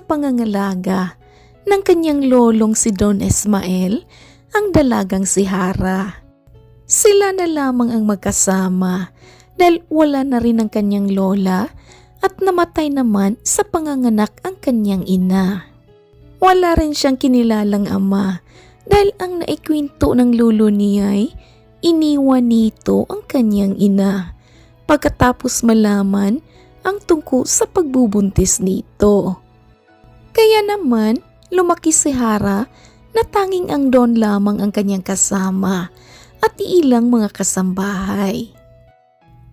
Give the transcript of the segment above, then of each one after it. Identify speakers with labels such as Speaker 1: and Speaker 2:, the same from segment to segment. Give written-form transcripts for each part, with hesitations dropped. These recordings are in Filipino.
Speaker 1: pangangalaga ng kanyang lolong si Don Ismael ang dalagang si Hara. Sila na lamang ang magkasama dahil wala na rin ang kanyang lola at namatay naman sa panganganak ang kanyang ina. Wala rin siyang kinilalang ama dahil ang naikwento ng lolo niya ay iniwan nito ang kanyang ina pagkatapos malaman ang tungkol sa pagbubuntis nito. Kaya naman lumaki si Hara na tanging ang Don lamang ang kanyang kasama at ilang mga kasambahay.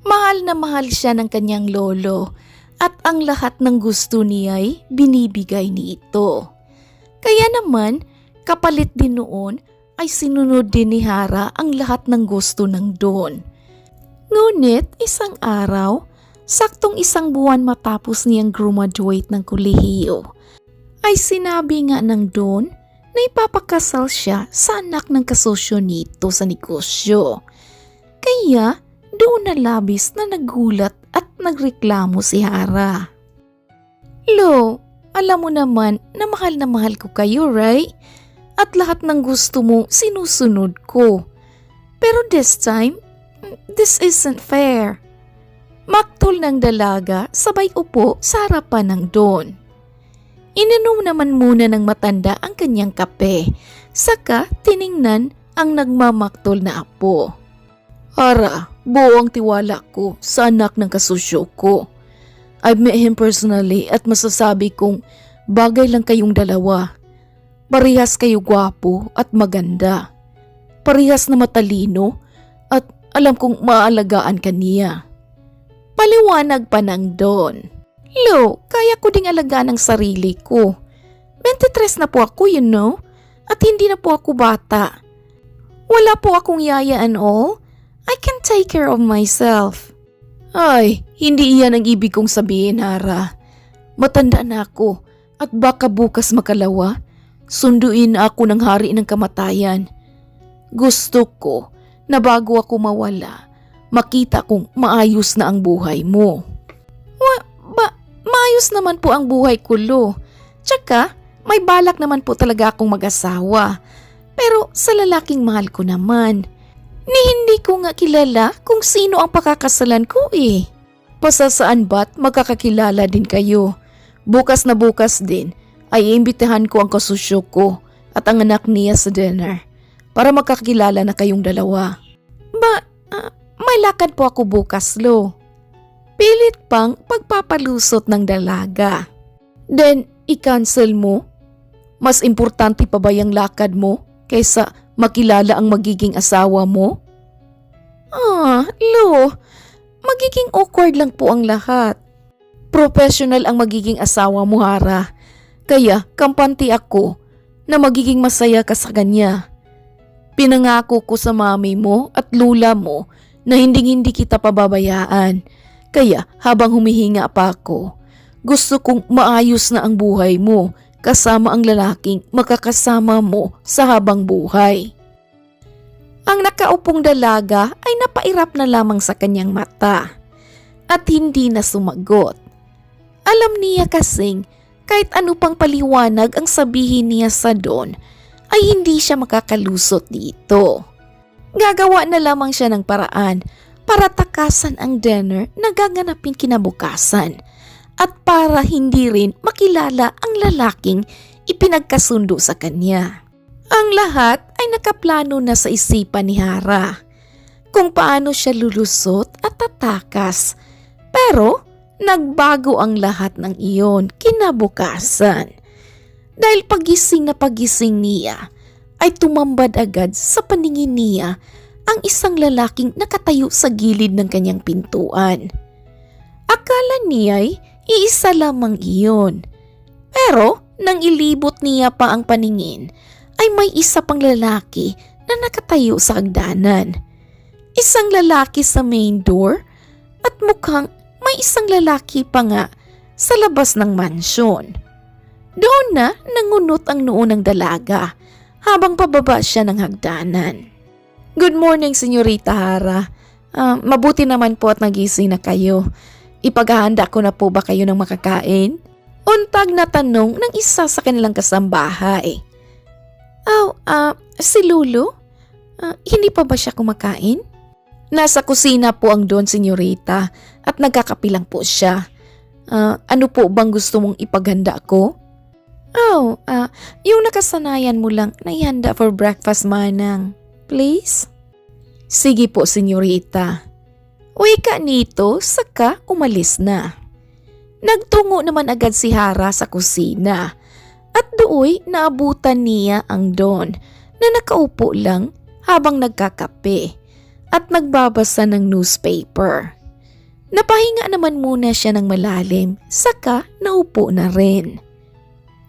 Speaker 1: Mahal na mahal siya ng kanyang lolo at ang lahat ng gusto niya ay binibigay nito. Kaya naman kapalit din noon ay sinunod din ni Hara ang lahat ng gusto ng Don. Ngunit isang araw, saktong isang buwan matapos niyang graduate ng kolehiyo, ay sinabi nga ng Don na ipapakasal siya sa anak ng kasosyo nito sa negosyo. Kaya doon na labis na nagulat at nagreklamo si Hara. Lo, alam mo naman na mahal ko kayo, right? At lahat ng gusto mo sinusunod ko. Pero this time, this isn't fair. Maktol ng dalaga sabay upo sa harapan ng Don. Ininom naman muna ng matanda ang kanyang kape, saka tiningnan ang nagmamaktol na apo. Hara, buo ang tiwala ko sa anak ng kasusyo ko. I've met him personally at masasabi kong bagay lang kayong dalawa. Parehas kayo gwapo at maganda. Parehas na matalino at alam kong maaalagaan ka niya. Paliwanag pa ng Don. Lo, kaya ko ding alagaan ang sarili ko. 23 na po ako, you know? At hindi na po ako bata. Wala po akong yaya and all. I can take care of myself. Ay, hindi iyan ang ibig kong sabihin, Hara. Matanda na ako at baka bukas makalawa, sunduin na ako ng hari ng kamatayan. Gusto ko na bago ako mawala, makita kong maayos na ang buhay mo. Maayos naman po ang buhay ko, Lo. Tsaka, may balak naman po talaga akong mag-asawa. Pero sa lalaking mahal ko naman. Ni hindi ko nga kilala kung sino ang pakakasalan ko eh. Pasasaan ba't magkakakilala din kayo? Bukas na bukas din ay iimbitahan ko ang kasusyo ko at ang anak niya sa dinner para magkakilala na kayong dalawa. May lakad po ako bukas, Lo. Pilit pang pagpapalusot ng dalaga. Then, i-cancel mo? Mas importante pa ba yung lakad mo kaysa makilala ang magiging asawa mo? Lo, magiging awkward lang po ang lahat. Professional ang magiging asawa mo, Hara. Kaya kampante ako na magiging masaya ka sa kanya. Pinangako ko sa mami mo at lula mo na hindi kita pababayaan. Kaya habang humihinga pa ako, gusto kong maayos na ang buhay mo kasama ang lalaking makakasama mo sa habang buhay. Ang nakaupong dalaga ay napairap na lamang sa kanyang mata at hindi na sumagot. Alam niya kasing kahit ano pang paliwanag ang sabihin niya sa Don ay hindi siya makakalusot dito. Gagawa na lamang siya ng paraan para takasan ang dinner na gaganapin kinabukasan at para hindi rin makilala ang lalaking ipinagkasundo sa kanya. Ang lahat ay nakaplano na sa isipan ni Hara kung paano siya lulusot at tatakas. Pero nagbago ang lahat ng iyon kinabukasan. Dahil pagising niya ay tumambad agad sa paningin niya ang isang lalaking nakatayo sa gilid ng kanyang pintuan. Akala niya'y iisa lamang iyon. Pero nang ilibot niya pa ang paningin, ay may isa pang lalaki na nakatayo sa hagdanan. Isang lalaki sa main door at mukhang may isang lalaki pa nga sa labas ng mansyon. Doon na nangunot ang noo ng dalaga habang pababa siya ng hagdanan. Good morning, Senyorita Hara. Mabuti naman po at nagising na kayo. Ipaghahanda ko na po ba kayo ng makakain? Untag na tanong ng isa sa kanilang kasambahay. Si Lulu? Hindi pa ba siya kumakain? Nasa kusina po ang Don, senyorita, at nagkakapilang po siya. Ano po bang gusto mong ipaghanda ko? Yung nakasanayan mo lang na ihanda for breakfast, manang. Please? Sige po, senyorita. Wika nito, saka umalis na. Nagtungo naman agad si Hara sa kusina at dooy naabutan niya ang Don na nakaupo lang habang nagkakape at nagbabasa ng newspaper. Napahinga naman muna siya ng malalim, saka naupo na rin.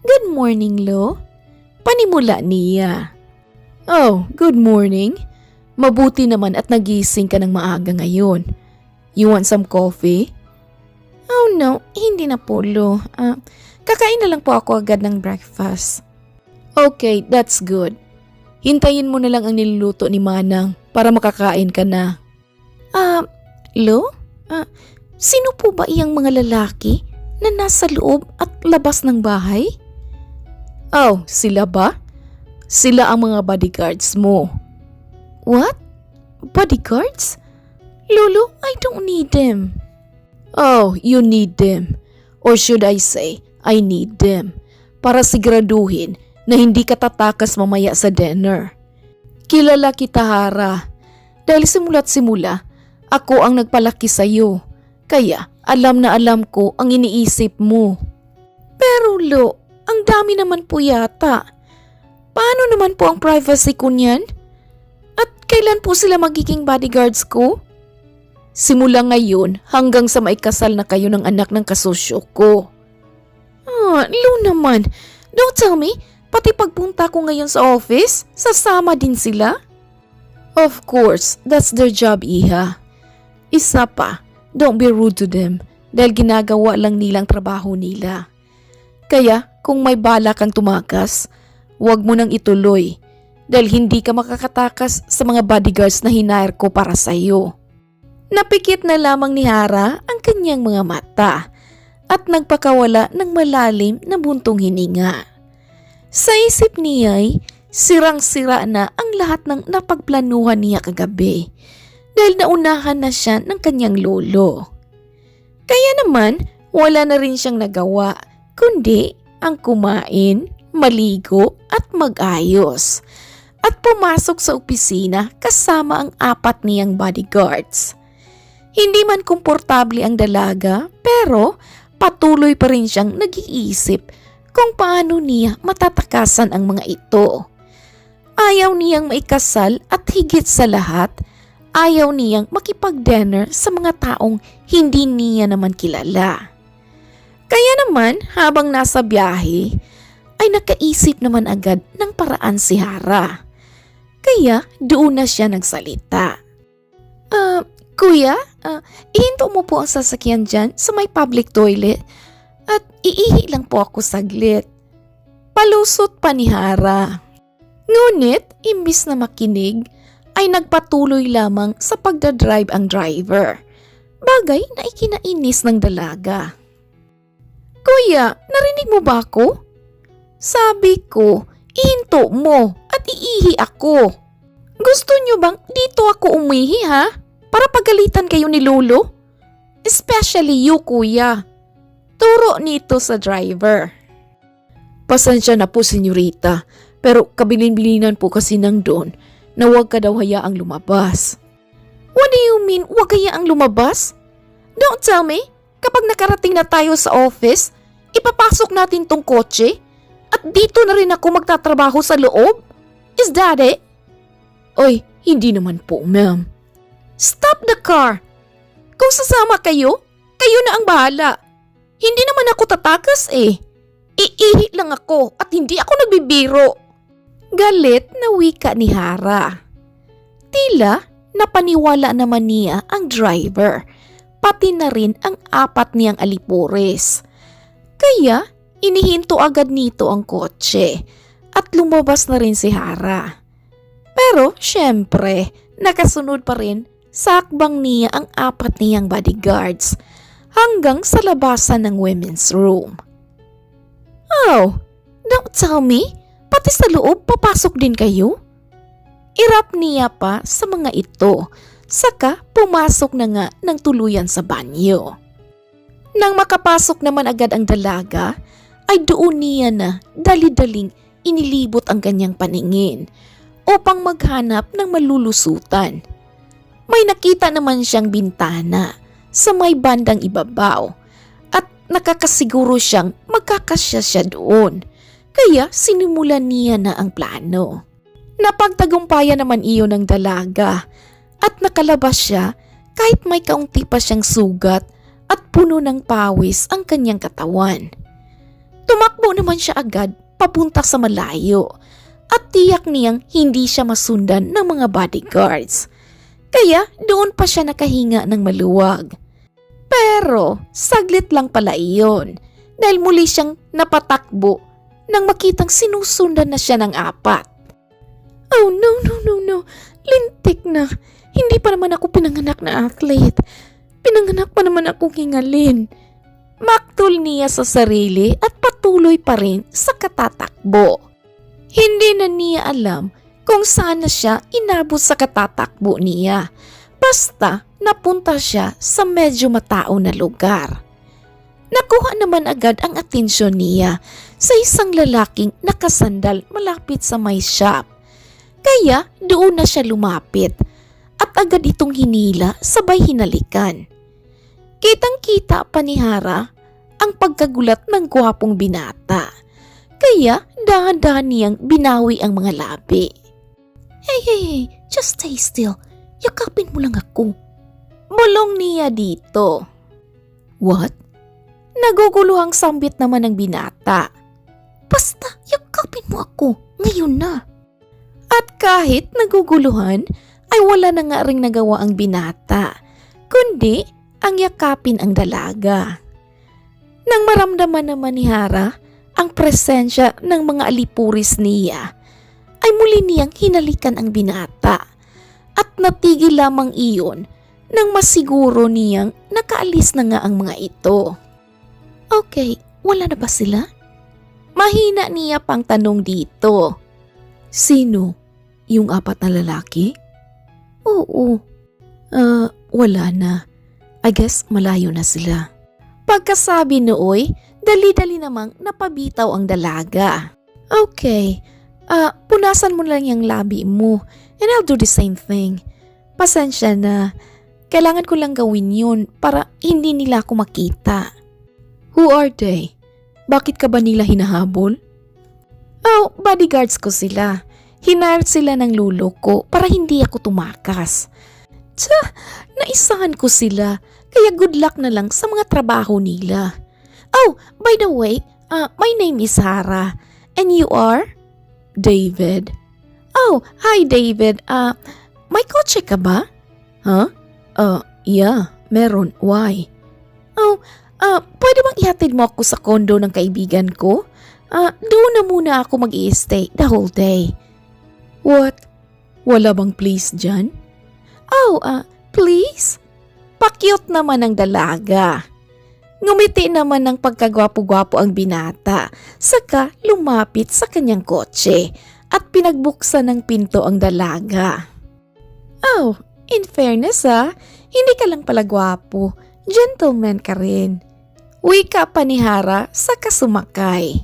Speaker 1: Good morning, Lo. Panimula niya. Good morning. Mabuti naman at nagising ka ng maaga ngayon. You want some coffee? Oh no, hindi na po, Lo. Kakain na lang po ako agad ng breakfast. Okay, that's good. Hintayin mo na lang ang niluluto ni Manang para makakain ka na. Lo? Sino po ba iyang mga lalaki na nasa loob at labas ng bahay? Sila ba? Sila ang mga bodyguards mo. What? Bodyguards? Lolo, I don't need them. You need them. Or should I say, I need them. Para siguraduhin na hindi ka tatakas mamaya sa dinner. Kilala kita, Hara. Dahil simula't simula, ako ang nagpalaki sa'yo. Kaya alam na alam ko ang iniisip mo. Pero Lo, ang dami naman po yata. Paano naman po ang privacy ko niyan? At kailan po sila magiging bodyguards ko? Simula ngayon hanggang sa maikasal na kayo ng anak ng kasosyo ko. Lo naman, don't tell me, pati pagpunta ko ngayon sa office, sasama din sila? Of course, that's their job, Iha. Isa pa, don't be rude to them dahil ginagawa lang nilang trabaho nila. Kaya kung may bala kang tumakas, huwag mo nang ituloy dahil hindi ka makakatakas sa mga bodyguards na hinire ko para sa iyo. Napikit na lamang ni Hara ang kanyang mga mata at nagpakawala ng malalim na buntong hininga. Sa isip niya'y sirang-sira na ang lahat ng napagplanuhan niya kagabi dahil naunahan na siya ng kanyang lolo. Kaya naman wala na rin siyang nagawa kundi ang kumain, maligo at mag-ayos at pumasok sa opisina kasama ang 4 niyang bodyguards. Hindi man komportable ang dalaga pero patuloy pa rin siyang nag-iisip kung paano niya matatakasan ang mga ito. Ayaw niyang maikasal at higit sa lahat, ayaw niyang makipag-dinner sa mga taong hindi niya naman kilala. Kaya naman habang nasa biyahe ay nakaisip naman agad ng paraan si Hara. Kaya doon na siya nagsalita. Kuya, ihinto mo po ang sasakyan dyan sa may public toilet at iihi lang po ako saglit. Palusot pa ni Hara. Ngunit imbis na makinig ay nagpatuloy lamang sa pagdadrive ang driver. Bagay na ikinainis ng dalaga. Kuya, narinig mo ba ako? Sabi ko, ihinto mo at iihi ako. Gusto nyo bang dito ako umihi ha? Para pagalitan kayo ni Lolo? Especially you, kuya. Turo nito sa driver. Pasensya na po, senyorita, pero kabilin-bilinan po kasi ng Don na huwag ka daw hayaang lumabas. What do you mean, huwag hayaang lumabas? Don't tell me, kapag nakarating na tayo sa office, ipapasok natin tong kotse at dito na rin ako magtatrabaho sa loob? Is that it? Oy, hindi naman po, ma'am. Stop the car! Kung sasama kayo, kayo na ang bahala. Hindi naman ako tatakas eh. Iihi lang ako at hindi ako nagbibiro. Galit na wika ni Hara. Tila napaniwala naman niya ang driver, pati na rin ang 4 niyang alipores. Kaya inihinto agad nito ang kotse at lumabas na rin si Hara. Pero syempre, nakasunod pa rin sa hakbang niya ang 4 niyang bodyguards hanggang sa labasan ng women's room. Oh, don't tell me, pati sa loob papasok din kayo? Irap niya pa sa mga ito, saka pumasok na nga ng tuluyan sa banyo. Nang makapasok naman agad ang dalaga, ay doon niya na dali-daling inilibot ang kanyang paningin upang maghanap ng malulusutan. May nakita naman siyang bintana sa may bandang ibabaw at nakakasiguro siyang magkakasya siya doon. Kaya sinimulan niya na ang plano. Napagtagumpayan naman iyon ng dalaga at nakalabas siya kahit may kaunti pa siyang sugat at puno ng pawis ang kanyang katawan. Tumakbo naman siya agad papunta sa malayo at tiyak niyang hindi siya masundan ng mga bodyguards. Kaya doon pa siya nakahinga ng maluwag. Pero saglit lang pala iyon dahil muli siyang napatakbo nang makitang sinusundan na siya ng 4. Oh no. Lintik na. Hindi pa naman ako pinanganak na athlete. Pinanganak pa naman akong hingalin. Maktol niya sa sarili at patuloy pa rin sa katatakbo. Hindi na niya alam kung saan na siya inabot sa katatakbo niya. Basta napunta siya sa medyo matao na lugar. Nakuha naman agad ang atensyon niya sa isang lalaking nakasandal malapit sa may shop. Kaya doon na siya lumapit at agad itong hinila sabay hinalikan. Kitang-kita pa ni Hara ang pagkagulat ng gwapong binata. Kaya dahan-dahan niyang binawi ang mga labi. Hey, just stay still. Yakapin mo lang ako. Bulong niya dito. What? Naguguluhang sambit naman ng binata. Basta yakapin mo ako, ngayon na. At kahit naguguluhan, ay wala na nga ring nagawa ang binata, kundi ang yakapin ang dalaga. Nang maramdaman naman ni Hara ang presensya ng mga alipuris niya, ay muli niyang hinalikan ang binata at natigil lamang iyon nang masiguro niyang nakaalis na nga ang mga ito. Okay, wala na ba sila? Mahina niya pang tanong dito. Sino? Yung 4 na lalaki? Oo. Wala na. I guess malayo na sila. Pagkasabi nooy, dali-dali namang napabitaw ang dalaga. Okay. Punasan mo lang yung labi mo and I'll do the same thing. Pasensya na. Kailangan ko lang gawin yun para hindi nila ako makita. Who are they? Bakit ka ba nila hinahabol? Oh, bodyguards ko sila. Hinire sila ng lulo ko para hindi ako tumakas. Naisahan ko sila kaya good luck na lang sa mga trabaho nila. Oh, by the way, my name is Hara and you are? David. Oh, hi David. May kotse ka ba? Huh? Yeah, meron. Why? Oh, pwede bang ihatid mo ako sa kondo ng kaibigan ko? Doon na muna ako mag-i-stay the whole day. What? Wala bang please dyan? Oh, please? Pakyot naman ang dalaga. Ngumiti naman ng pagkagwapo-gwapo ang binata, saka lumapit sa kanyang kotse at pinagbuksan ng pinto ang dalaga. Oh, in fairness hindi ka lang pala gwapo, gentleman ka rin. Wika pa ni Hara saka sumakay.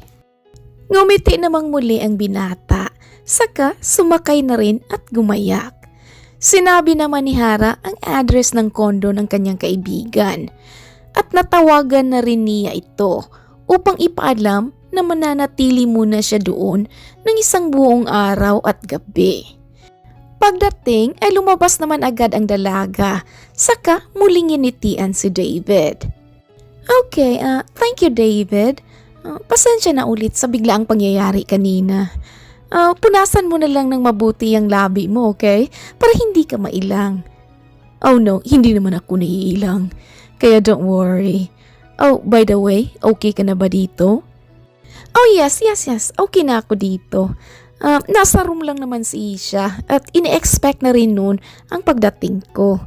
Speaker 1: Ngumiti namang muli ang binata, saka sumakay na rin at gumayak. Sinabi naman ni Hara ang address ng kondo ng kanyang kaibigan at natawagan na rin niya ito upang ipaalam na mananatili muna siya doon ng isang buong araw at gabi. Pagdating ay lumabas naman agad ang dalaga, saka muling initian si David. Okay, thank you David. Pasensya na ulit sa biglaang pangyayari kanina. Punasan mo na lang ng mabuti ang labi mo, okay? Para hindi ka mailang. Oh no, hindi naman ako naiilang. Kaya don't worry. Oh, by the way, okay ka na ba dito? Oh yes. Okay na ako dito. Nasa room lang naman si Isha at ini-expect na rin noon ang pagdating ko.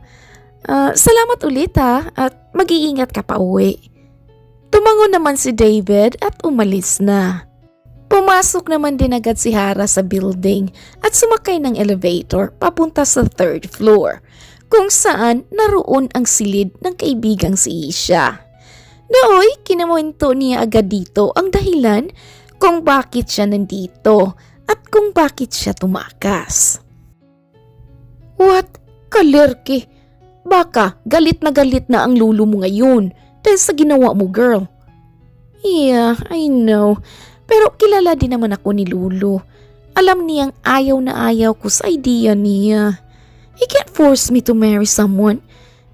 Speaker 1: Salamat ulit at mag-iingat ka pa uwi. Tumango naman si David at umalis na. Pumasok naman din agad si Hara sa building at sumakay ng elevator papunta sa 3rd floor, kung saan naroon ang silid ng kaibigang si Isha. Nooy, kinamwento niya agad dito ang dahilan kung bakit siya nandito at kung bakit siya tumakas. What? Kalerke? Baka galit na ang lolo mo ngayon dahil sa ginawa mo, girl. Yeah, I know. Pero kilala din naman ako ni Lolo. Alam niyang ayaw na ayaw ko sa idea niya. He can't force me to marry someone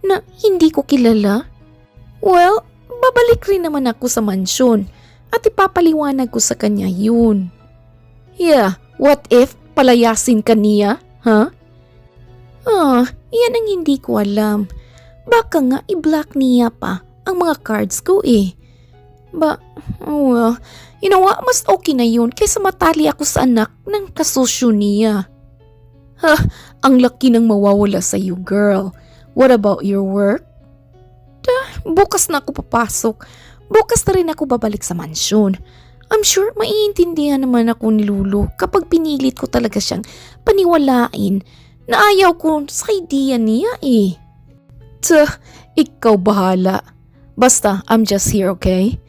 Speaker 1: na hindi ko kilala. Well, babalik rin naman ako sa mansyon at ipapaliwanag ko sa kanya yun. Yeah, what if palayasin ka niya, ha? Yan ang hindi ko alam. Baka nga i-block niya pa ang mga cards ko eh. Well, you know what? Mas okay na yun kaysa matali ako sa anak ng kasosyo niya. Ang laki ng mawawala sa iyo, girl. What about your work? Bukas na ako papasok. Bukas na rin ako babalik sa mansyon. I'm sure maiintindihan naman ako ni Lulu kapag pinilit ko talaga siyang paniwalain na ayaw ko sa idea niya eh. Ikaw bahala. Basta, I'm just here, okay?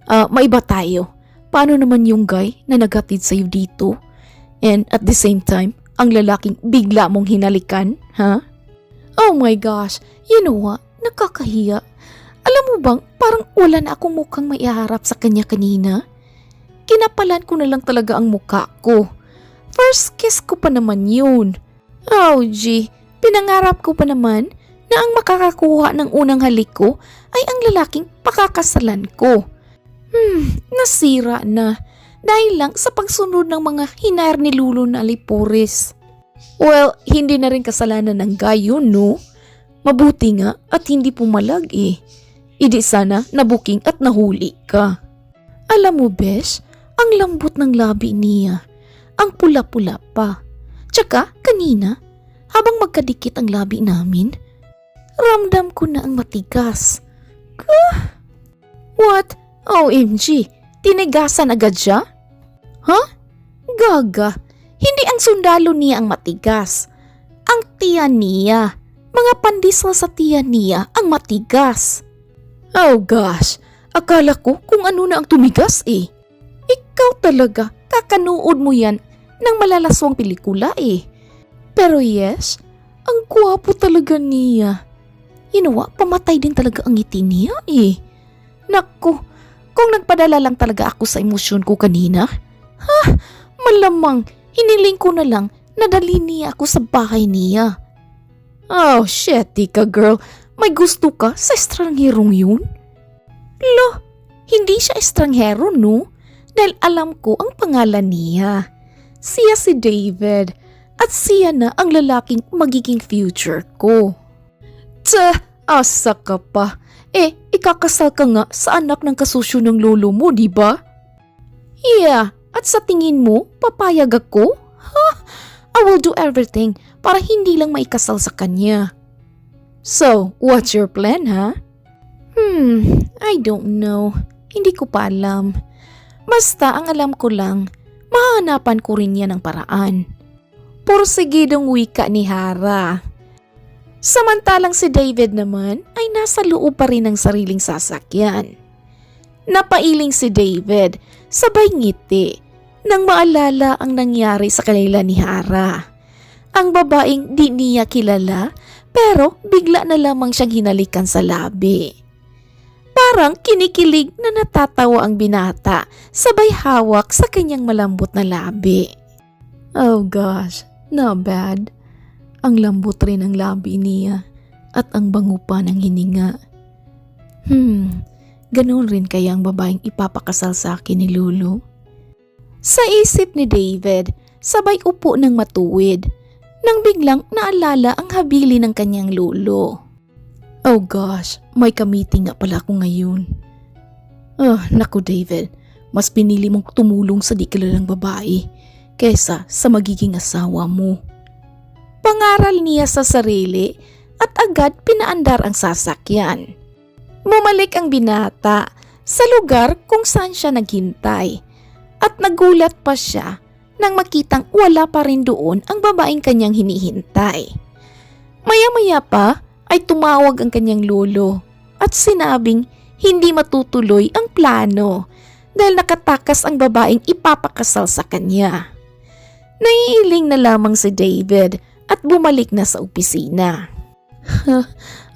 Speaker 1: Maiba tayo. Paano naman yung guy na naghatid sa'yo dito? And at the same time, ang lalaking bigla mong hinalikan, ha? Oh my gosh, you know what? Nakakahiya. Alam mo bang parang wala na akong mukhang maiharap sa kanya kanina? Kinapalan ko na lang talaga ang mukha ko. First kiss ko pa naman yun. Oh gee, pinangarap ko pa naman na ang makakakuha ng unang halik ko ay ang lalaking pakakasalan ko. Nasira na dahil lang sa pagsunod ng mga hinayar ni Lulu na alipuris. Well, hindi na rin kasalanan ng guy yun, no? Mabuti nga at hindi pumalag eh. Idi sana nabuking at nahuli ka. Alam mo, Besh, ang lambot ng labi niya. Ang pula-pula pa. Tsaka kanina, habang magkadikit ang labi namin, ramdam ko na ang matigas. What? OMG, tinigasan agad siya? Gaga, hindi ang sundalo niya ang matigas. Ang tiyan niya, mga pandesal sa tiyan niya ang matigas. Oh gosh, akala ko kung ano na ang tumigas eh. Ikaw talaga, kakanood mo yan ng malalaswang pelikula eh. Pero yes, ang gwapo talaga niya. You know what, pamatay din talaga ang ngiti niya eh. Naku, kung nagpadala lang talaga ako sa emosyon ko kanina, malamang hiniling ko na lang na dali niya ako sa bahay niya. Oh shit, tika girl, may gusto ka sa estrangherong yun? Lo, hindi siya estranghero no? Dahil alam ko ang pangalan niya. Siya si David at siya na ang lalaking magiging future ko. Asa ka pa. Ikakasal ka nga sa anak ng kasusyo ng lolo mo, di ba? Yeah, at sa tingin mo, papayag ako? I will do everything para hindi lang maikasal sa kanya. So, what's your plan, ha? I don't know. Hindi ko pa alam. Basta ang alam ko lang, mahanapan ko rin yan ng paraan. Porsigidong wika ni Hara. Samantalang si David naman ay nasa loob pa rin ng sariling sasakyan. Napailing si David, sabay ngiti, nang maalala ang nangyari sa kanila ni Hara. Ang babaeng di niya kilala pero bigla na lamang siyang hinalikan sa labi. Parang kinikilig na natatawa ang binata, sabay hawak sa kanyang malambot na labi. Oh gosh, not bad. Ang lambot rin ang labi niya at ang bango pa ng hininga. Ganoon rin kaya ang babaeng ipapakasal sa akin ni Lulu? Sa isip ni David, sabay upo ng matuwid nang biglang naalala ang habili ng kanyang lolo. Oh gosh, may ka-meeting nga pala ako ngayon. Naku David, mas pinili mong tumulong sa di kilalang babae kaysa sa magiging asawa mo. Pangaral niya sa sarili at agad pinaandar ang sasakyan. Bumalik ang binata sa lugar kung saan siya naghintay. At nagulat pa siya nang makitang wala pa rin doon ang babaeng kanyang hinihintay. Maya-maya pa ay tumawag ang kanyang lolo at sinabing hindi matutuloy ang plano dahil nakatakas ang babaeng ipapakasal sa kanya. Naiiling na lamang si David at bumalik na sa opisina.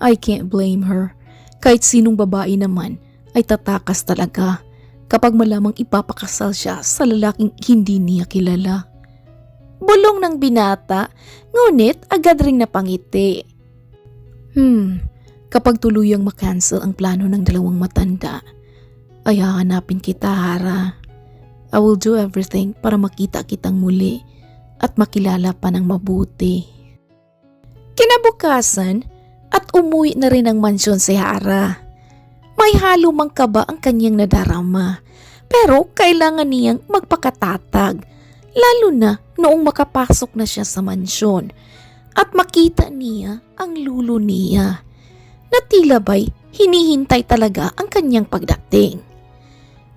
Speaker 1: I can't blame her. Kahit sinong babae naman ay tatakas talaga kapag malamang ipapakasal siya sa lalaking hindi niya kilala. Bulong ng binata, ngunit agad ring napangiti. Kapag tuluyang makancel ang plano ng dalawang matanda, ay hahanapin kita, Hara. I will do everything para makita kitang muli at makilala pa ng mabuti. Kinabukasan at umuwi na rin ang mansyon si Hara. May halo mang kaba ang kanyang nadarama, pero kailangan niyang magpakatatag, lalo na noong makapasok na siya sa mansyon at makita niya ang lulo niya na tila ba'y hinihintay talaga ang kanyang pagdating.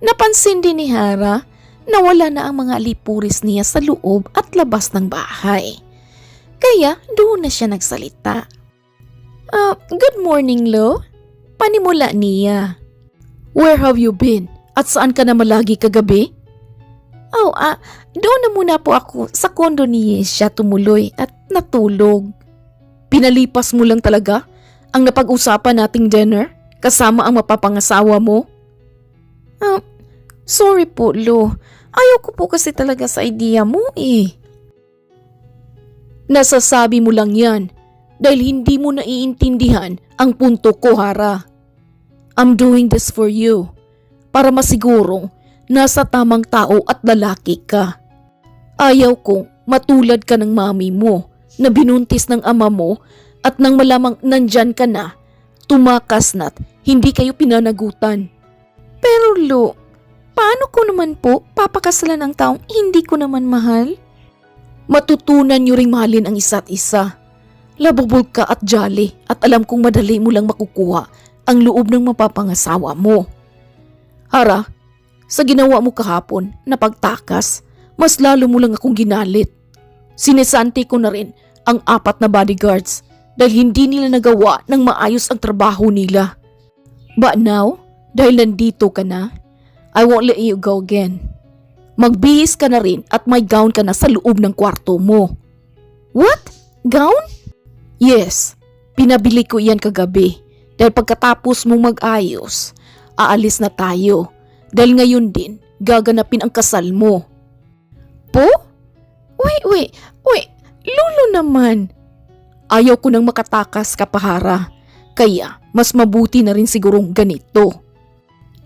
Speaker 1: Napansin din ni Hara na wala na ang mga alipuris niya sa loob at labas ng bahay. Kaya doon na siya nagsalita. Good morning, Lo. Panimula niya. Where have you been? At saan ka naman lagi kagabi? Doon na muna po ako sa kondo ni siya tumuloy at natulog. Pinalipas mo lang talaga ang napag-usapan nating dinner kasama ang mapapangasawa mo? Sorry po, Lo. Ayaw ko po kasi talaga sa idea mo eh. Nasasabi mo lang yan dahil hindi mo naiintindihan ang punto ko, Hara. I'm doing this for you para masigurong nasa tamang tao at lalaki ka. Ayaw kong matulad ka ng mami mo na binuntis ng ama mo at nang malamang nandyan ka na, tumakas na't hindi kayo pinanagutan. Pero Lo, paano ko naman po papakasalan ang taong hindi ko naman mahal? Matutunan niyo ring mahalin ang isa't isa. Labubog ka at jolly at alam kong madali mo lang makukuha ang loob ng mapapangasawa mo. Hara, sa ginawa mo kahapon na pagtakas, mas lalo mo lang akong ginalit. Sinesanti ko na rin ang 4 na bodyguards dahil hindi nila nagawa ng maayos ang trabaho nila. But now, dahil nandito ka na, I won't let you go again. Magbihis ka na rin at may gown ka na sa loob ng kwarto mo. What? Gown? Yes, pinabili ko iyan kagabi dahil pagkatapos mong mag-ayos, aalis na tayo dahil ngayon din gaganapin ang kasal mo. Po? Wait, Lolo naman. Ayaw ko nang makatakas ka pa, Hara, kaya mas mabuti na rin sigurong ganito.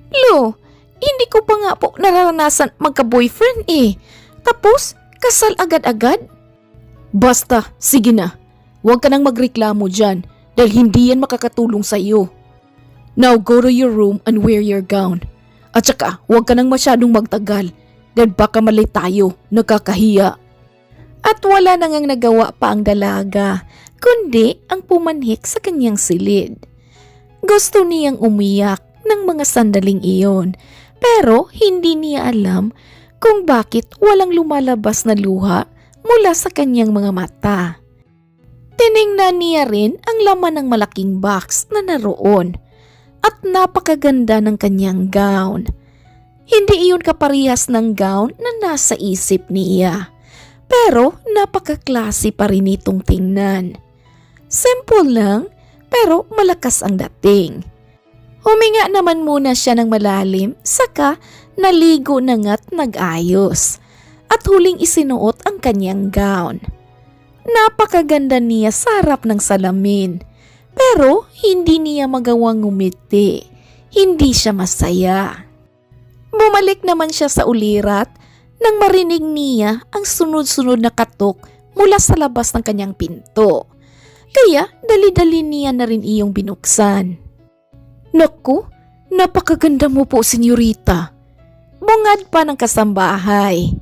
Speaker 1: Lo, hindi ko pa nga po nararanasan magka-boyfriend eh. Tapos, kasal agad-agad? Basta, sige na. Huwag ka nang magreklamo dyan dahil hindi yan makakatulong sa iyo. Now go to your room and wear your gown. At saka, huwag ka nang masyadong magtagal dahil baka malay tayo, nagkakahiya. At wala nang nagawa pa ang dalaga, kundi ang pumanhik sa kanyang silid. Gusto niyang umiyak ng mga sandaling iyon, pero hindi niya alam kung bakit walang lumalabas na luha mula sa kanyang mga mata. Tiningnan niya rin ang laman ng malaking box na naroon at napakaganda ng kanyang gown. Hindi iyon kaparehas ng gown na nasa isip niya, pero napaka-classy pa rin itong tingnan. Simple lang, pero malakas ang dating. Huminga naman muna siya ng malalim, saka naligo na nga't nag-ayos. At huling isinuot ang kanyang gown. Napakaganda niya sa harap ng salamin, pero hindi niya magawang ngumiti. Hindi siya masaya. Bumalik naman siya sa ulirat nang marinig niya ang sunod-sunod na katok mula sa labas ng kanyang pinto. Kaya dali-dali niya na rin iyong binuksan. Naku, napakaganda mo po, senyorita. Bungad pa ng kasambahay.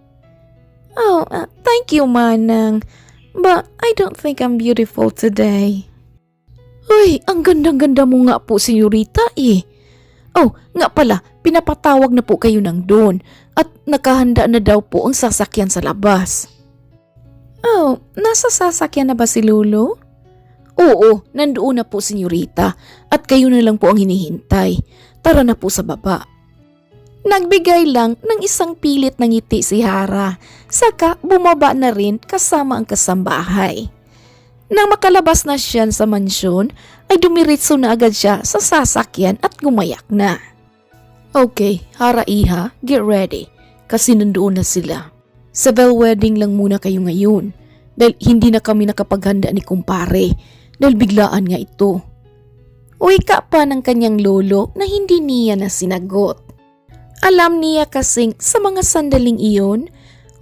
Speaker 1: Thank you, Manang. But I don't think I'm beautiful today. Ay, ang gandang-ganda mo nga po, senyorita eh. Oh, nga pala, pinapatawag na po kayo ng Don at nakahanda na daw po ang sasakyan sa labas. Oh, nasa sasakyan na ba si Lolo? Oo, nandoon na po senyorita at kayo na lang po ang hinihintay. Tara na po sa baba. Nagbigay lang ng isang pilit na ngiti si Hara, saka bumaba na rin kasama ang kasambahay. Nang makalabas na siya sa mansyon, ay dumiritso na agad siya sa sasakyan at gumayak na. Okay, Hara Iha, get ready, kasi nandoon na sila. Sa Bell Wedding lang muna kayo ngayon, dahil hindi na kami nakapaghanda ni kumpare, dahil biglaan nga ito. Wika pa ng kanyang lolo na hindi niya na sinagot. Alam niya kasing sa mga sandaling iyon,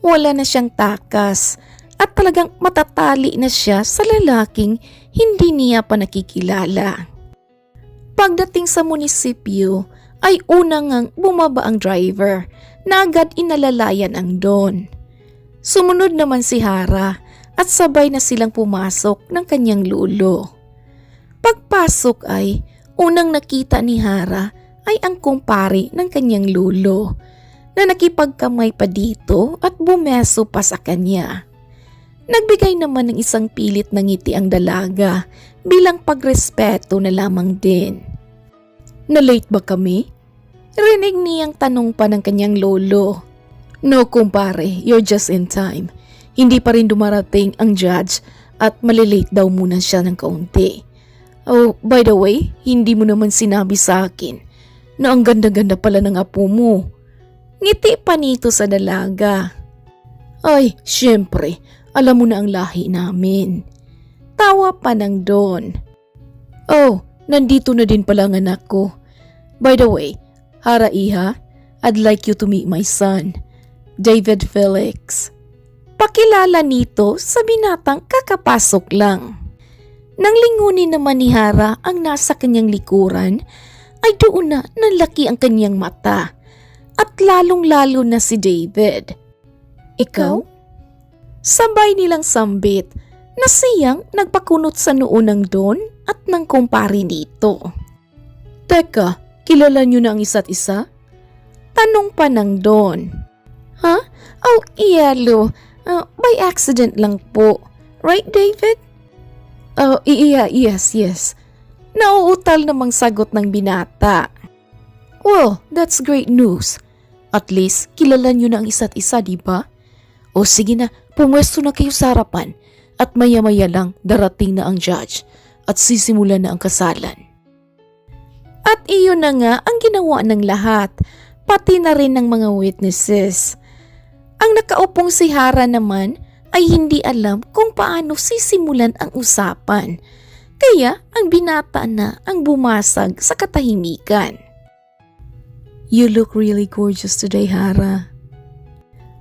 Speaker 1: wala na siyang takas at talagang matatali na siya sa lalaking hindi niya pa nakikilala. Pagdating sa munisipyo ay unang ngang bumaba ang driver na agad inalalayan ang Don. Sumunod naman si Hara at sabay na silang pumasok ng kanyang lolo. Pagpasok ay unang nakita ni Hara ay ang kumpare ng kanyang lolo na nakipagkamay pa dito at bumeso pa sa kanya. Nagbigay naman ng isang pilit na ngiti ang dalaga bilang pagrespeto na lamang din. Na-late ba kami? Rinig niyang tanong pa ng kanyang lolo. No kumpare, you're just in time. Hindi pa rin dumarating ang judge at malilate daw muna siya ng kaunti. Oh, by the way, hindi mo naman sinabi sa akin na ang ganda-ganda pala ng apo mo. Ngiti pa nito sa dalaga. Ay, syempre, alam mo na ang lahi namin. Tawa pa ng Don. Oh, nandito na din pala ang anak ko. By the way, Hara Iha, I'd like you to meet my son, David Felix. Pakilala nito sa binatang kakapasok lang. Nang lingunin naman ni Hara ang nasa kanyang likuran, ay doon na nanlaki ang kanyang mata at lalong-lalo na si David. Ikaw? Sabay nilang sambit na siyang nagpakunot sa noo ng Don at ng kumpare nito. Teka, kilala niyo na ang isa't isa? Tanong pa ng Don. Ha? Oh, iyalo. By accident lang po. Right, David? Oh, yes. Nauutal namang sagot ng binata. Well, that's great news. At least, kilala niyo na ang isa't isa, di ba? O sige na, pumwesto na kayo sa harapan at maya-maya lang darating na ang judge at sisimula na ang kasalan. At iyon na nga ang ginawa ng lahat, pati na rin ng mga witnesses. Ang nakaupong si Hara naman ay hindi alam kung paano sisimulan ang usapan. Kaya ang binata na ang bumasag sa katahimikan. You look really gorgeous today, Hara.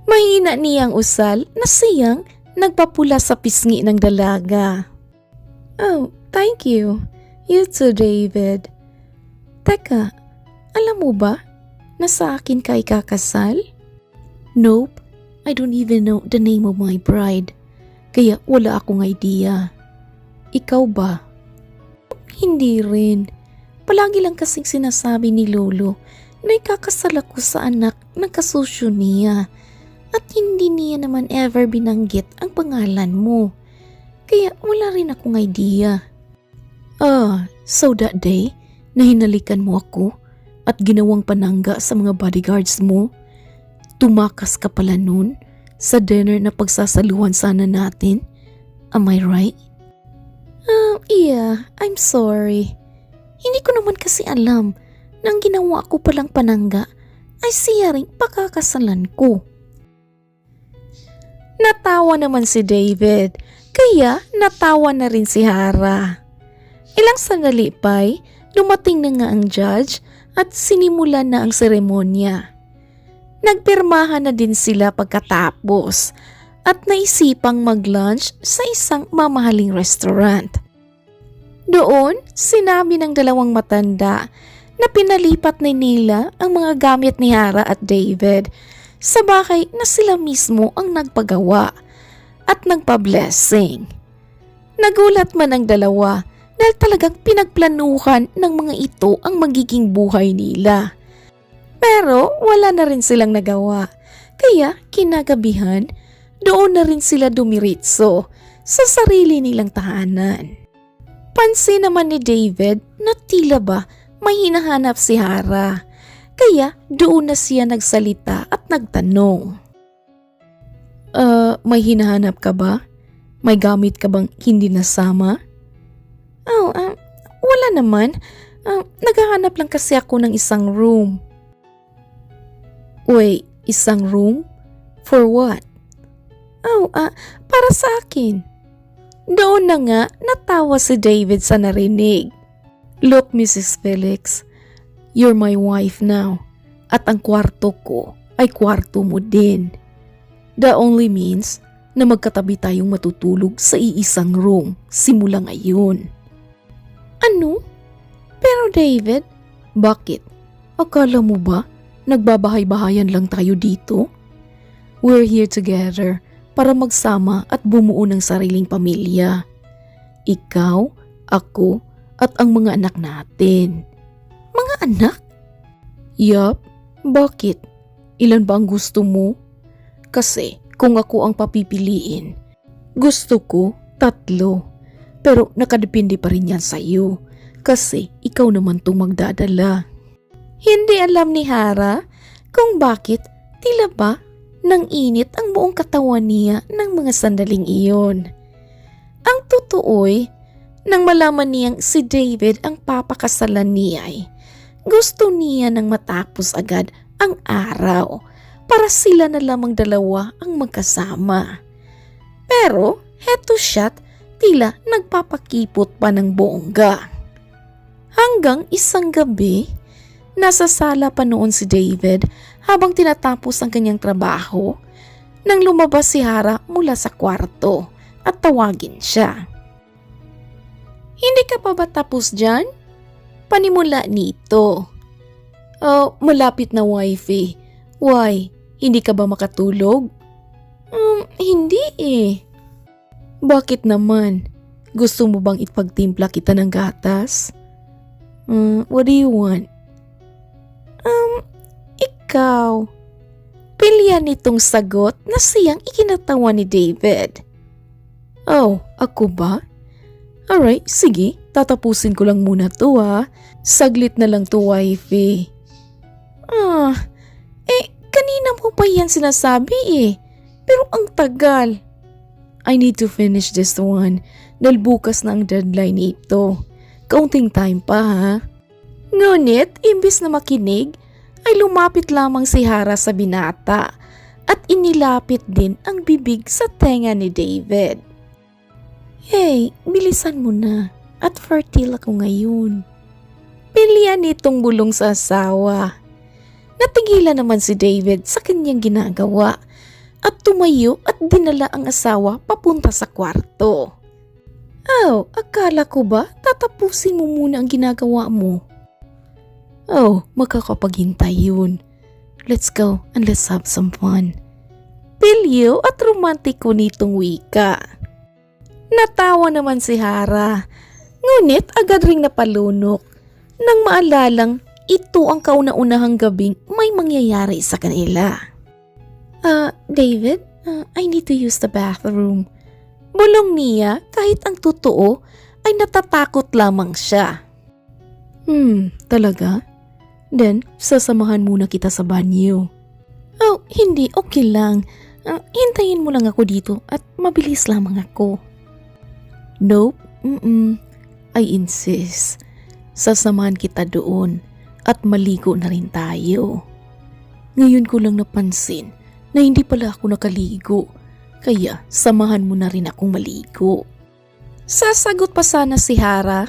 Speaker 1: Mahina niyang usal na siyang nagpapula sa pisngi ng dalaga. Oh, thank you. You too, David. Teka, alam mo ba na sa akin ka ikakasal? Nope, I don't even know the name of my bride. Kaya wala akong idea. Ikaw ba? Hindi rin. Palagi lang kasing sinasabi ni Lolo na ikakasal ako sa anak ng kasusyo niya at hindi niya naman ever binanggit ang pangalan mo. Kaya wala rin akong idea. So that day na hinalikan mo ako at ginawang panangga sa mga bodyguards mo, tumakas ka pala nun sa dinner na pagsasaluhan sana natin. Am I right? Yeah, I'm sorry. Hindi ko naman kasi alam na ang ginawa ko palang panangga ay siya ring pakakasalan ko. Natawa naman si David, kaya natawa na rin si Hara. Ilang sandali pa'y dumating na nga ang judge at sinimulan na ang seremonya. Nagpirmahan na din sila pagkatapos at naisipang mag-lunch sa isang mamahaling restaurant. Doon, sinabi ng dalawang matanda na pinalipat na nila ang mga gamit ni Hara at David sa bahay na sila mismo ang nagpagawa at nagpa-blessing. Nagulat man ang dalawa dahil talagang pinagplanuhan ng mga ito ang magiging buhay nila. Pero wala na rin silang nagawa, kaya kinagabihan, doon na rin sila dumiritso sa sarili nilang tahanan. Pansin naman ni David na tila ba may hinahanap si Hara, kaya doon na siya nagsalita at nagtanong. May hinahanap ka ba? May gamit ka bang hindi nasama? Wala naman. Naghahanap lang kasi ako ng isang room. Wait, isang room? For what? Para sa akin. Doon na nga natawa si David sa narinig. Look, Mrs. Felix, you're my wife now. At ang kwarto ko ay kwarto mo din. That only means na magkatabi tayong matutulog sa iisang room simula ngayon. Ano? Pero David, bakit? Akala mo ba nagbabahay-bahayan lang tayo dito? We're here together para magsama at bumuo ng sariling pamilya. Ikaw, ako, at ang mga anak natin. Mga anak? Yup, bakit? Ilan ba ang gusto mo? Kasi kung ako ang papipiliin, gusto ko 3. Pero nakadepende pa rin yan sa'yo kasi ikaw naman itong magdadala. Hindi alam ni Hara kung bakit tila ba nang init ang buong katawan niya ng mga sandaling iyon. Ang totoo'y, nang malaman niyang si David ang papakasalan niya ay gusto niya nang matapos agad ang araw para sila na lamang dalawa ang magkasama. Pero heto siya't tila nagpapakipot pa ng bongga. Hanggang isang gabi, nasa sala pa noon si David habang tinatapos ang kanyang trabaho nang lumabas si Hara mula sa kwarto at tawagin siya. Hindi ka pa ba tapos dyan? Panimula nito. Malapit na wifey. Why? Hindi ka ba makatulog? Hindi eh. Bakit naman? Gusto mo bang ipagtimpla kita ng gatas? What do you want? Ikaw. Pilyan nitong sagot na siyang ikinatawa ni David. Oh, ako ba? Alright, sige. Tatapusin ko lang muna to ha. Saglit na lang to, wifey. Kanina mo pa yan sinasabi eh. Pero ang tagal. I need to finish this one dahil bukas na ang deadline nito. Kaunting time pa ha. Ngunit, imbis na makinig, ay lumapit lamang si Hara sa binata at inilapit din ang bibig sa tenga ni David. Hey, bilisan mo na at fertile ako ngayon. Pilyan nitong bulong sa asawa. Natigilan naman si David sa kanyang ginagawa at tumayo at dinala ang asawa papunta sa kwarto. Akala ko ba tatapusin mo muna ang ginagawa mo? Makakapaghintay yun. Let's go and let's have some fun. Pilyo at romantiko nitong wika. Natawa naman si Hara, ngunit agad ring napalunok nang maalalang ito ang kauna-unahang gabing may mangyayari sa kanila. David, I need to use the bathroom. Bulong niya kahit ang totoo ay natatakot lamang siya. Talaga? Then, sasamahan muna kita sa banyo. Hindi, okay lang. Hintayin mo lang ako dito at mabilis lamang ako. Nope, I insist. Sasamahan kita doon at maligo na rin tayo. Ngayon ko lang napansin na hindi pala ako nakaligo, kaya samahan mo na rin akong maligo. Sasagot pa sana si Hara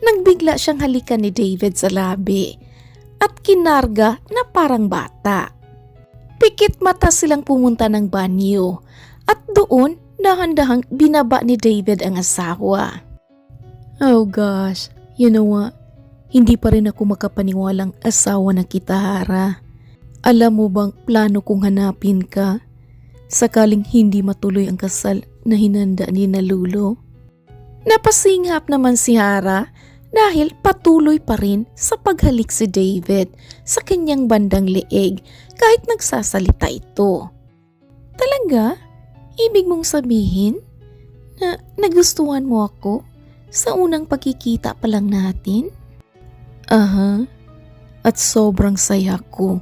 Speaker 1: nang bigla siyang halikan ni David sa labi at kinarga na parang bata. Pikit mata silang pumunta ng banyo at doon dahan-dahang binaba ni David ang asawa. Oh gosh, you know what? Hindi pa rin ako makapaniwalang asawa na kita, Hara. Alam mo bang plano kong hanapin ka? Sakaling hindi matuloy ang kasal na hinanda ni na Lulo. Napasinghap naman si Hara dahil patuloy pa rin sa paghalik si David sa kanyang bandang leeg kahit nagsasalita ito. Talaga? Ibig mong sabihin na nagustuhan mo ako sa unang pagkikita pa lang natin? Aha, at sobrang saya ko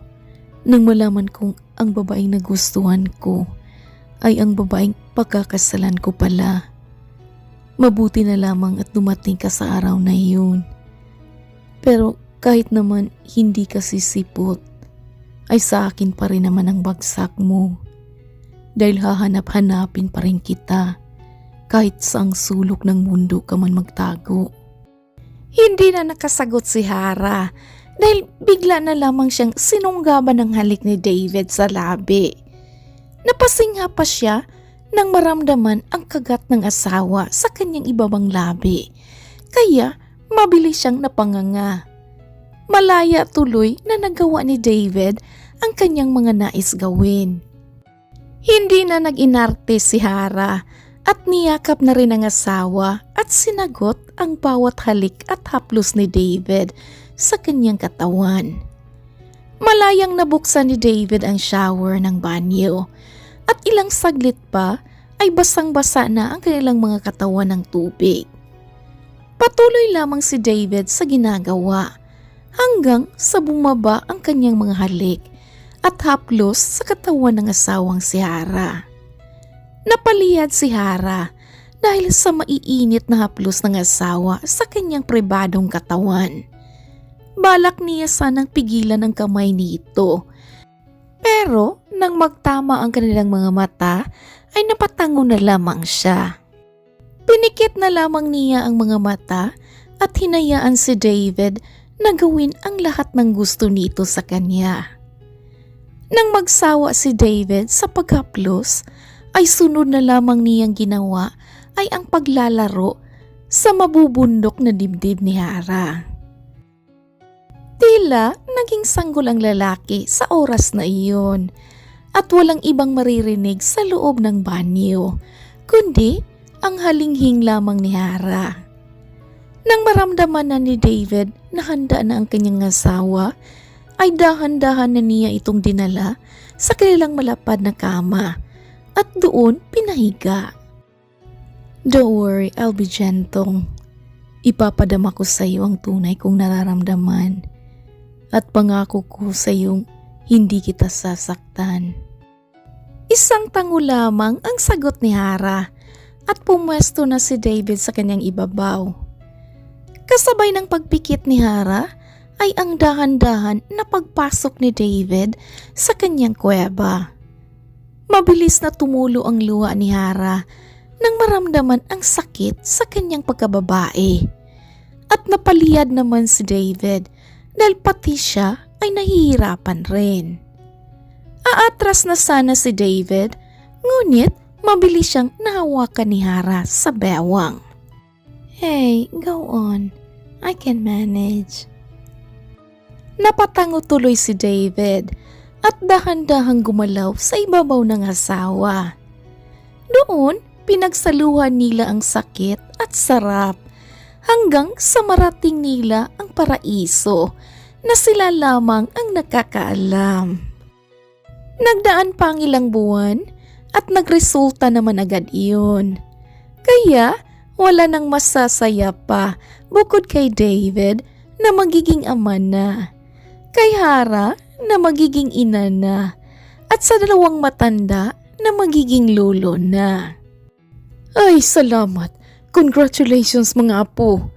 Speaker 1: nang malaman kong ang babaeng nagustuhan ko ay ang babaeng pagkakasalan ko pala. Mabuti na lamang at dumating ka sa araw na iyon. Pero kahit naman hindi ka sisipot, ay sa akin pa rin naman ang bagsak mo. Dahil hahanap-hanapin pa rin kita kahit saang sulok ng mundo ka man magtago. Hindi na nakasagot si Hara dahil bigla na lamang siyang sinunggaban ng halik ni David sa labi. Napasingha pa siya nang maramdaman ang kagat ng asawa sa kanyang ibabang labi, kaya mabilis siyang napanganga. Malaya tuloy na nagawa ni David ang kanyang mga nais gawin. Hindi na nag-inarte si Hara at niyakap na rin ang asawa at sinagot ang bawat halik at haplos ni David sa kanyang katawan. Malayang nabuksan ni David ang shower ng banyo. At ilang saglit pa ay basang-basa na ang kanilang mga katawan ng tubig. Patuloy lamang si David sa ginagawa hanggang sa bumaba ang kanyang mga halik at haplos sa katawan ng asawang si Hara. Napaliyad si Hara dahil sa maiinit na haplos ng asawa sa kanyang pribadong katawan. Balak niya sanang pigilan ang kamay nito. Pero nang magtama ang kanilang mga mata ay napatango na lamang siya. Pinikit na lamang niya ang mga mata at hinayaan si David na gawin ang lahat ng gusto nito sa kanya. Nang magsawa si David sa paghaplos ay sunod na lamang niyang ginawa ay ang paglalaro sa mabubundok na dibdib ni Hara. Tila naging sanggol ang lalaki sa oras na iyon at walang ibang maririnig sa loob ng banyo kundi ang halinghing lamang ni Hara. Nang maramdaman na ni David na handa na ang kanyang asawa ay dahan-dahan na niya itong dinala sa kanilang malapad na kama at doon pinahiga. Don't worry, I'll be gentle. Ipapadama ko sa iyo ang tunay kong nararamdaman. At pangako ko sa iyong hindi kita sasaktan. Isang tango lamang ang sagot ni Hara at pumwesto na si David sa kanyang ibabaw. Kasabay ng pagpikit ni Hara ay ang dahan-dahan na pagpasok ni David sa kanyang kuweba. Mabilis na tumulo ang luha ni Hara nang maramdaman ang sakit sa kanyang pagkababae. At napaliyad naman si David dahil pati siya ay nahihirapan rin. Aatras na sana si David, ngunit mabilis siyang nahawakan ni Hara sa bewang. Hey, go on. I can manage. Napatango tuloy si David at dahan-dahang gumalaw sa ibabaw ng asawa. Doon, pinagsaluhan nila ang sakit at sarap hanggang sa marating nila ang paraiso na sila lamang ang nakakaalam. Nagdaan pa ang ilang buwan at nagresulta naman agad iyon. Kaya wala nang masasaya pa bukod kay David na magiging ama na, kay Hara na magiging ina na, at sa dalawang matanda na magiging lolo na. Ay, salamat! Congratulations mga apo!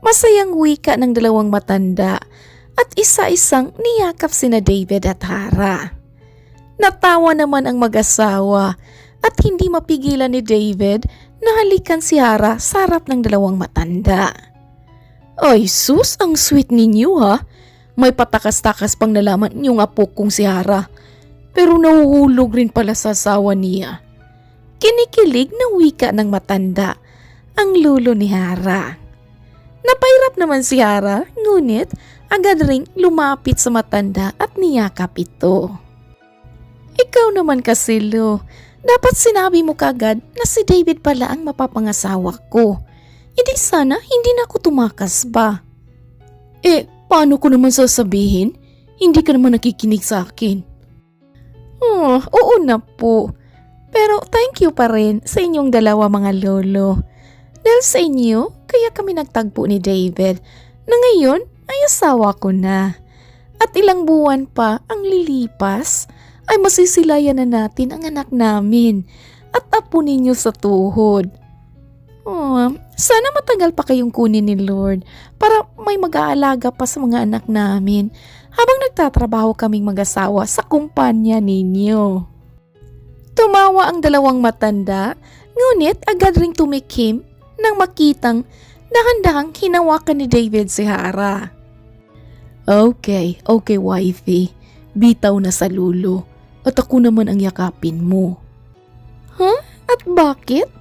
Speaker 1: Masayang wika ng dalawang matanda at isa-isang niyakap sina David at Hara. Natawa naman ang mag-asawa at hindi mapigilan ni David na halikan si Hara sa harap ng dalawang matanda. Ay sus, ang sweet ninyo ha! May patakas-takas pang nalaman niyong apo kong si Hara, pero nahuhulog rin pala sa asawa niya. Kinikilig na wika ng matanda ang lolo ni Hara. Napairap naman si Hara, ngunit agad ring lumapit sa matanda at niyakap ito. Ikaw naman kasi, Lo, dapat sinabi mo kagad na si David pala ang mapapangasawa ko. Hindi sana hindi na ako tumakas ba? Paano ko naman sasabihin? Hindi ka naman nakikinig sa akin. Oo na po. Pero thank you pa rin sa inyong dalawa mga lolo. Dahil sa inyo, kaya kami nagtagpo ni David na ngayon ay asawa ko na. At ilang buwan pa ang lilipas ay masisilayan na natin ang anak namin at apo ninyo sa tuhod. Sana matagal pa kayong kunin ni Lord para may mag-aalaga pa sa mga anak namin habang nagtatrabaho kaming mag-asawa sa kumpanya ninyo. Tumawa ang dalawang matanda, ngunit agad ring tumikim nang makitang dahan-dahang hinawakan ni David si Hara. Okay, wifey. Bitaw na sa lulo at ako naman ang yakapin mo. At bakit?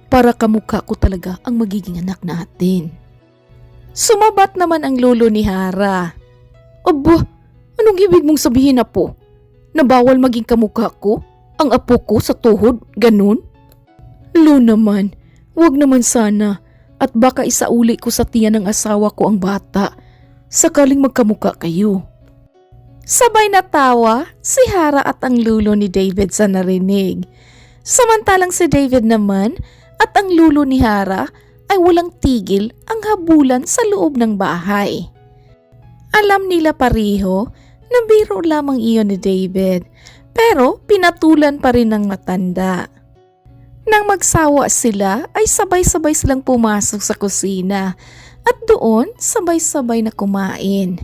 Speaker 1: Para kamukha ko talaga ang magiging anak natin. Sumabat naman ang lolo ni Hara. Aba, anong ibig mong sabihin, apo? Na bawal maging kamukha ko? Ang apo ko sa tuhod, ganun? Lo naman, wag naman sana. At baka isauli ko sa tiyan ng asawa ko ang bata. Sakaling magkamukha kayo. Sabay natawa si Hara at ang lulo ni David sa narinig. Samantalang si David naman at ang lulo ni Hara ay walang tigil ang habulan sa loob ng bahay. Alam nila pareho na biro lamang iyon ni David, pero pinatulan pa rin ng matanda. Nang magsawa sila ay sabay-sabay silang pumasok sa kusina at doon sabay-sabay na kumain.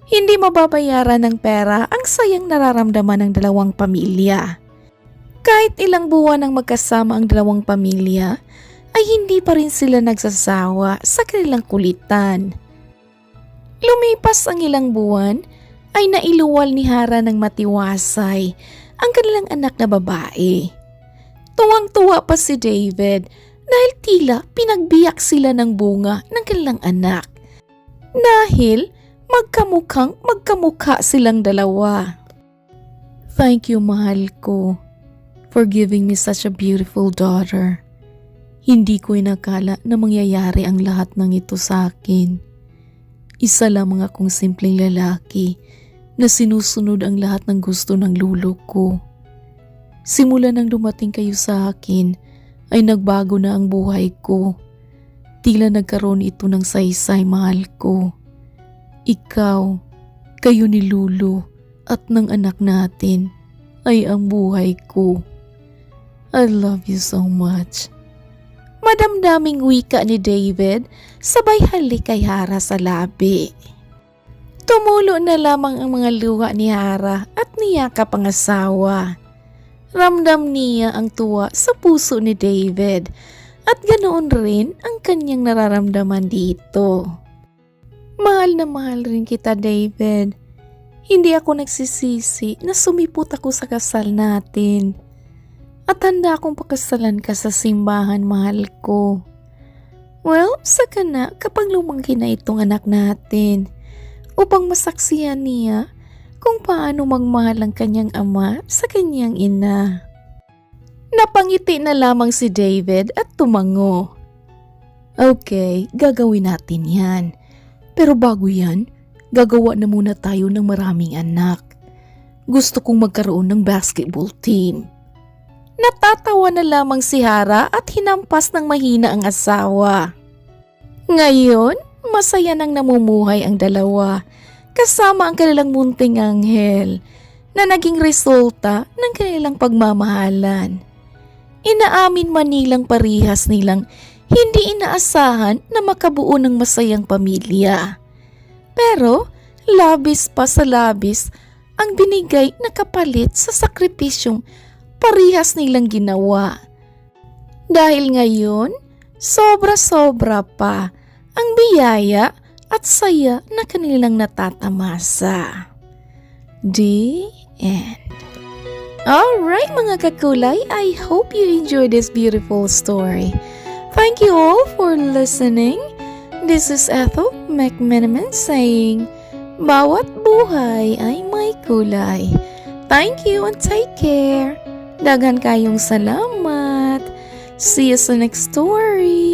Speaker 1: Hindi mababayaran ng pera ang sayang nararamdaman ng dalawang pamilya. Kahit ilang buwan ang magkasama ang dalawang pamilya, ay hindi pa rin sila nagsasawa sa kanilang kulitan. Lumipas ang ilang buwan, ay nailuwal ni Hara ng matiwasay ang kanilang anak na babae. Tuwang-tuwa pa si David dahil tila pinagbiyak sila ng bunga ng kanilang anak. Dahil magkamukha silang dalawa. Thank you, mahal ko, for giving me such a beautiful daughter. Hindi ko inakala na mangyayari ang lahat ng ito sa akin. Isa lamang akong simpleng lalaki na sinusunod ang lahat ng gusto ng lulo ko. Simula nang dumating kayo sa akin ay nagbago na ang buhay ko. Tila nagkaroon ito ng saysay, mahal ko. Ikaw, kayo ni Lulo at ng anak natin ay ang buhay ko. I love you so much. Madamdaming wika ni David, sabay halik kay Hara sa labi. Tumulo na lamang ang mga luha ni Hara at niyakap ang asawa. Ramdam niya ang tuwa sa puso ni David at ganoon rin ang kanyang nararamdaman dito. Mahal na mahal rin kita, David. Hindi ako nagsisisi na sumipot ako sa kasal natin. At handa akong pakasalan ka sa simbahan, mahal ko. Well, saka na kapag lumaki na itong anak natin upang masaksihan niya kung paano magmahal ang kanyang ama sa kanyang ina. Napangiti na lamang si David at tumango. Okay, gagawin natin yan. Pero bago yan, gagawa na muna tayo ng maraming anak. Gusto kong magkaroon ng basketball team. Natatawa na lamang si Hara at hinampas ng mahina ang asawa. Ngayon, masaya nang namumuhay ang dalawa kasama ang kanilang munting anghel na naging resulta ng kanilang pagmamahalan. Inaamin man nilang parihas nilang hindi inaasahan na makabuo ng masayang pamilya. Pero labis pa sa labis ang binigay na kapalit sa sakripisyong parihas nilang ginawa. Dahil ngayon, sobra-sobra pa ang biyaya at saya na kanilang natatamasa. The end. Alright mga kakulay, I hope you enjoyed this beautiful story. Thank you all for listening. This is Ethel McMenamin saying, bawat buhay ay may kulay. Thank you and take care. Daghan kayong salamat. See you sa next story.